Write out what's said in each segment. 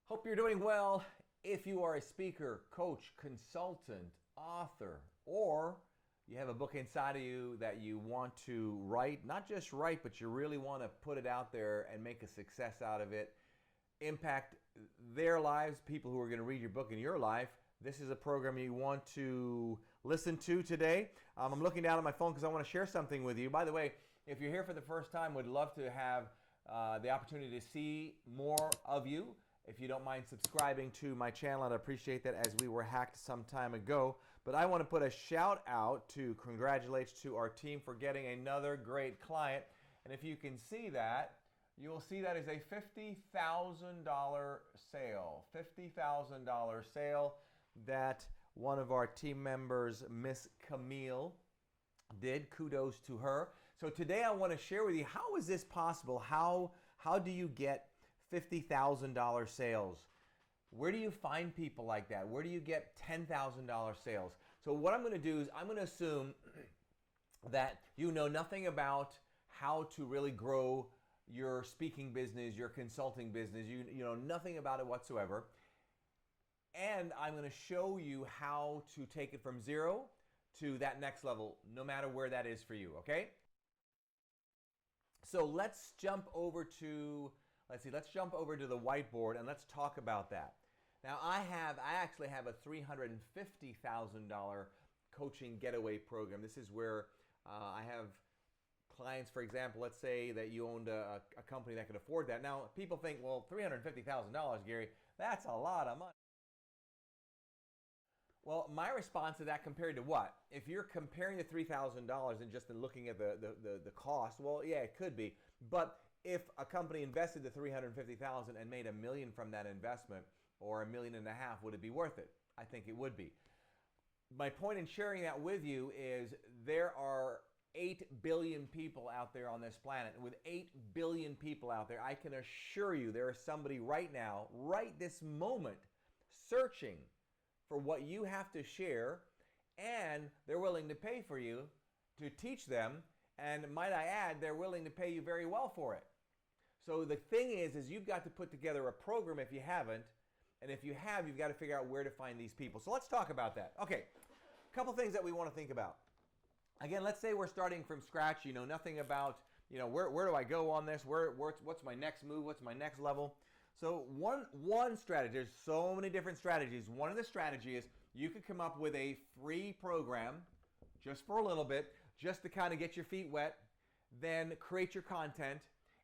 Hope you're doing well. If you are a speaker, coach, consultant, author, or you have a book inside of you that you want to write, not just write, but you really want to put it out there and make a success out of it, impact their lives, people who are going to read your book in your life, this is a program you want to listen to today. I'm looking down at my phone because I want to share something with you. By the way, if you're here for the first time, would love to have the opportunity to see more of you. If you don't mind subscribing to my channel, I'd appreciate that, as we were hacked some time ago. But I want to put a shout out to congratulations to our team for getting another great client. And if you can see that, you will see that is a $50,000 sale. $50,000 sale that one of our team members, Miss Camille, did. Kudos to her. So today I want to share with you, how is this possible? How do you get $50,000 sales? Where do you find people like that? Where do you get $10,000 sales? So what I'm going to do is I'm going to assume that you know nothing about how to really grow your speaking business, your consulting business. You know nothing about it whatsoever. And I'm going to show you how to take it from zero to that next level, no matter where that is for you, okay? So let's jump over to the whiteboard and let's talk about that. Now I actually have a $350,000 coaching getaway program. This is where I have clients, for example, let's say that you owned a company that could afford that. Now people think, well, $350,000, Gary, that's a lot of money. Well, my response to that, compared to what? If you're comparing the $3,000 and just looking at the cost, well, yeah, it could be. But if a company invested the $350,000 and made $1 million from that investment, or $1.5 million, would it be worth it? I think it would be. My point in sharing that with you is there are 8 billion people out there on this planet. And with 8 billion people out there, I can assure you there is somebody right now, right this moment, searching for what you have to share, and they're willing to pay for you to teach them, and might I add, they're willing to pay you very well for it. So the thing is you've got to put together a program if you haven't, and if you have, you've got to figure out where to find these people. So let's talk about that. Okay, a couple things that we want to think about. Again, let's say we're starting from scratch, you know nothing about, where do I go on this, what's my next move, what's my next level. So one strategy, there's so many different strategies. One of the strategies is you could come up with a free program just for a little bit, just to kind of get your feet wet, then create your content,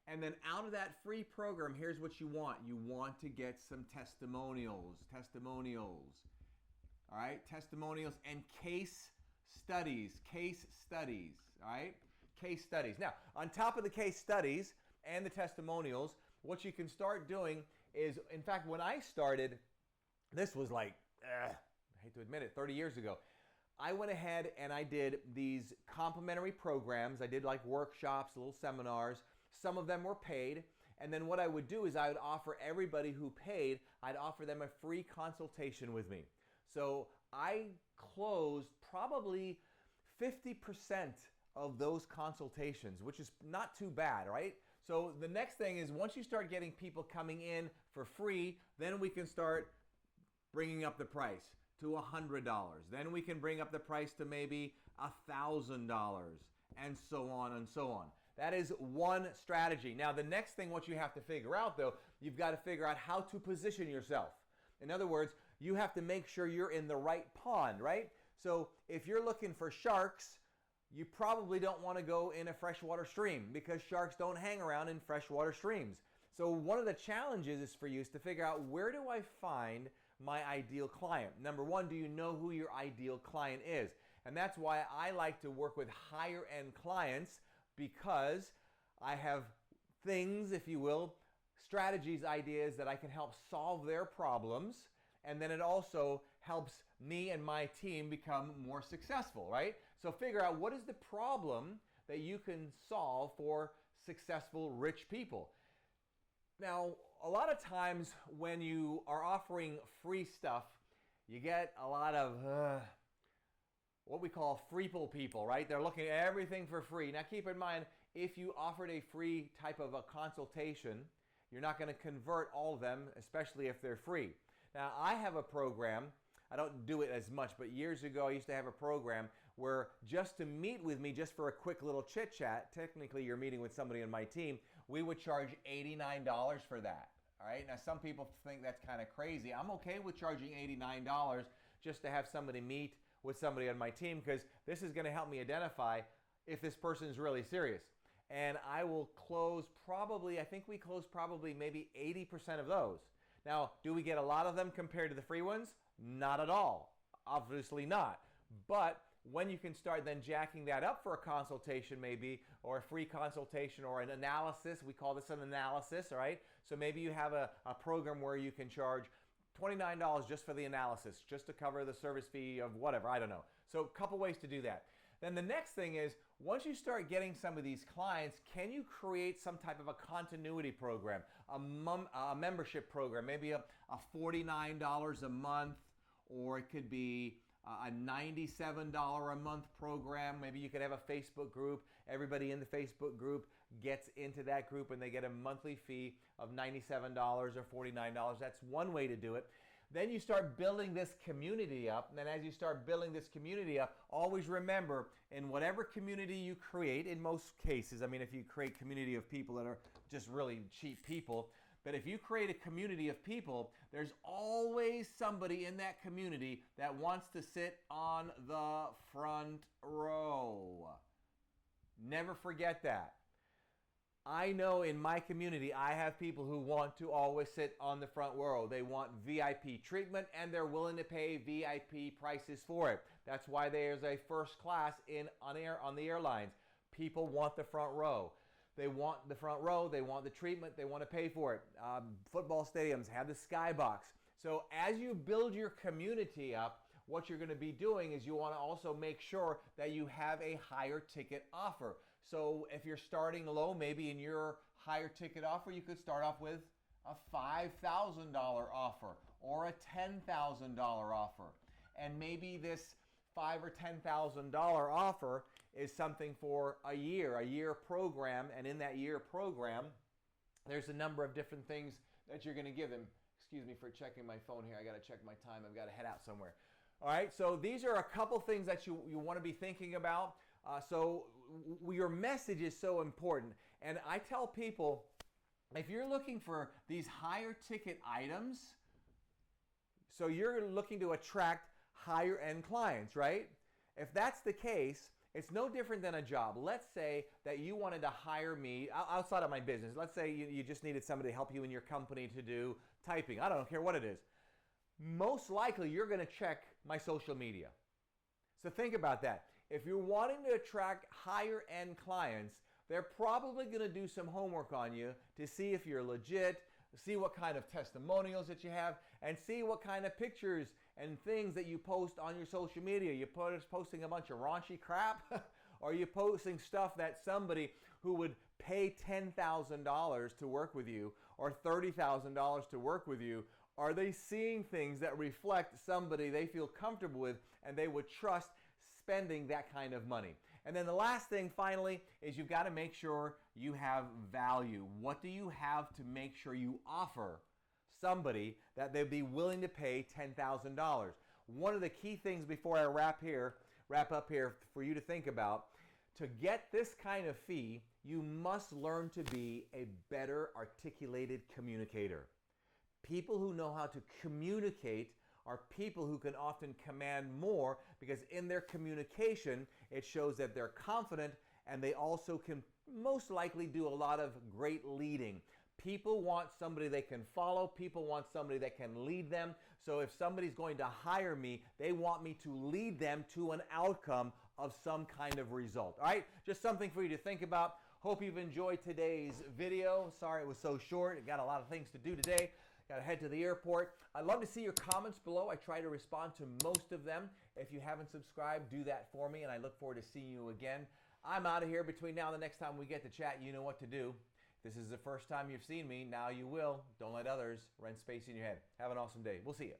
and then out of that free program, here's what you want. You want to get some testimonials, all right? Testimonials and case studies, all right? Case studies. Now, on top of the case studies and the testimonials, what you can start doing is, in fact, when I started, this was like, I hate to admit it, 30 years ago. I went ahead and I did these complimentary programs. I did like workshops, little seminars. Some of them were paid. And then what I would do is I would offer everybody who paid, I'd offer them a free consultation with me. So I closed probably 50% of those consultations, which is not too bad, right? So the next thing is, once you start getting people coming in for free, then we can start bringing up the price to $100. Then we can bring up the price to maybe $1,000, and so on and so on. That is one strategy. Now the next thing, what you have to figure out though, you've got to figure out how to position yourself. In other words, you have to make sure you're in the right pond, right? So if you're looking for sharks, you probably don't want to go in a freshwater stream, because sharks don't hang around in freshwater streams. So one of the challenges is for you is to figure out, where do I find my ideal client? Number one, do you know who your ideal client is? And that's why I like to work with higher end clients, because I have things, if you will, strategies, ideas that I can help solve their problems. And then it also helps me and my team become more successful, right? So figure out, what is the problem that you can solve for successful, rich people. Now, a lot of times when you are offering free stuff, you get a lot of what we call freeple people, right? They're looking at everything for free. Now keep in mind, if you offered a free type of a consultation, You're not going to convert all of them, especially if they're free. Now, I have a program. I don't do it as much, but years ago I used to have a program where just to meet with me, just for a quick little chit chat, technically you're meeting with somebody on my team, we would charge $89 for that. All right. Now, some people think that's kind of crazy. I'm okay with charging $89 just to have somebody meet with somebody on my team, because this is going to help me identify if this person is really serious. And I will close probably, I think we close probably maybe 80% of those. Now, do we get a lot of them compared to the free ones? Not at all. Obviously not. But when you can start then jacking that up for a consultation maybe, or a free consultation, or an analysis, we call this an analysis, all right? So maybe you have a program where you can charge $29 just for the analysis, just to cover the service fee of whatever, I don't know. So a couple ways to do that. Then the next thing is, once you start getting some of these clients, can you create some type of a continuity program, a membership program, maybe a $49 a month, or it could be a $97 a month program. Maybe you could have a Facebook group. Everybody in the Facebook group gets into that group and they get a monthly fee of $97 or $49. That's one way to do it. Then you start building this community up. And then as you start building this community up, always remember, in whatever community you create, in most cases, I mean, if you create community of people that are just really cheap people, but if you create a community of people, there's always somebody in that community that wants to sit on the front row. Never forget that. I know in my community, I have people who want to always sit on the front row. They want VIP treatment and they're willing to pay VIP prices for it. That's why there's a first class on the airlines. People want the front row. They want the front row, they want the treatment, they want to pay for it. Football stadiums have the skybox. So as you build your community up, what you're going to be doing is you want to also make sure that you have a higher ticket offer. So if you're starting low, maybe in your higher ticket offer, you could start off with a $5,000 offer or a $10,000 offer. And maybe this $5,000 or $10,000 offer is something for a year program, and in that year program, there's a number of different things that you're going to give them. Excuse me for checking my phone here. I got to check my time. I've got to head out somewhere. All right, so these are a couple things that you want to be thinking about. So your message is so important. And I tell people, if you're looking for these higher ticket items, so you're looking to attract higher end clients, right? If that's the case, it's no different than a job. Let's say that you wanted to hire me outside of my business. Let's say you just needed somebody to help you in your company to do typing. I don't care what it is. Most likely you're going to check my social media. So think about that. If you're wanting to attract higher end clients, they're probably going to do some homework on you to see if you're legit, see what kind of testimonials that you have, and see what kind of pictures and things that you post on your social media. You posting a bunch of raunchy crap, or you posting stuff that somebody who would pay $10,000 to work with you or $30,000 to work with you, are they seeing things that reflect somebody they feel comfortable with and they would trust spending that kind of money? And then the last thing finally is you've got to make sure you have value. What do you have to make sure you offer somebody that they'd be willing to pay $10,000? One of the key things before I wrap up here for you to think about, to get this kind of fee, you must learn to be a better articulated communicator. People who know how to communicate are people who can often command more, because in their communication, it shows that they're confident and they also can most likely do a lot of great leading. People want somebody they can follow. People want somebody that can lead them. So if somebody's going to hire me, they want me to lead them to an outcome of some kind of result. All right, just something for you to think about. Hope you've enjoyed today's video. Sorry it was so short. I got a lot of things to do today. Got to head to the airport. I'd love to see your comments below. I try to respond to most of them. If you haven't subscribed, do that for me, and I look forward to seeing you again. I'm out of here. Between now and the next time we get to chat, you know what to do. If this is the first time you've seen me, now you will. Don't let others rent space in your head. Have an awesome day. We'll see you.